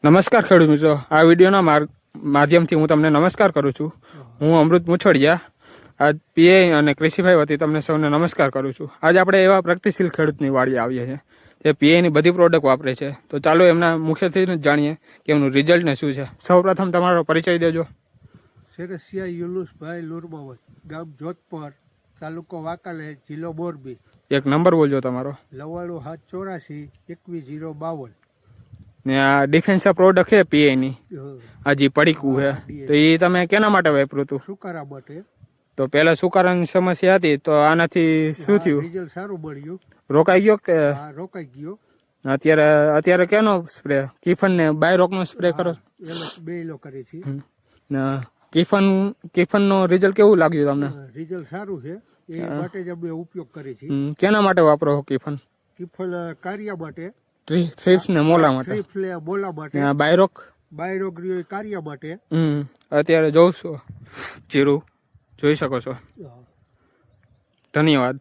નમસ્કાર ખેડૂત મિત્રો, આ વિડીયોના માધ્યમથી હું તમને નમસ્કાર કરું છું. હું અમૃત મુછડિયા આજ પીઆઈ અને કૃષિભાઈ વતી તમને સૌને નમસ્કાર કરું છું. આજે આપણે એવા પ્રગતિશીલ ખેડૂતની વાડીએ આવીએ છીએ જે પીઆઈની બધી પ્રોડક્ટ વાપરે છે. તો ચાલો એમના મુખ્યથી જ જાણીએ કે એમનું રિઝલ્ટ ને શું છે. સૌપ્રથમ તમારો પરિચય દેજો. શેરસિયા યુલુસભાઈ લુરબાવત, ગામ જોધપર, તાલુકો વાંકાનેર, જિલ્લો મોરબી. એક નંબર બોલજો તમારો. 9484 ને આ ડિફેન્સ પ્રોડક્ટ છે પીઆઈની, હજી પડીકું છે, તો એ તમે કેના માટે વાપર્યું હતું? સુકારા માટે. તો પહેલા સુકારાની સમસ્યા હતી, તો આનાથી શું થયું? રિઝલ્ટ સારું મળ્યું. રોકાઈ ગયો કે? રોકાઈ ગયો. અત્યારે કેનો સ્પ્રે? કિફન ને બાયરોક નો સ્પ્રે કરો? બે લો કરે છે. કિફન નો રિઝલ્ટ કેવું લાગ્યું તમને? રિઝલ્ટ સારું છે, એ માટે જ અમે ઉપયોગ કરીએ છીએ. કેના માટે વાપરો કિફન? કિફન કાર્ય માટે, થ્રિપ્સ ને મોલા માટે. બોલા માટે. બાયરોક કાર્ય માટે. અત્યારે જોઉં છું જીરું, જોઈ શકો છો. ધન્યવાદ.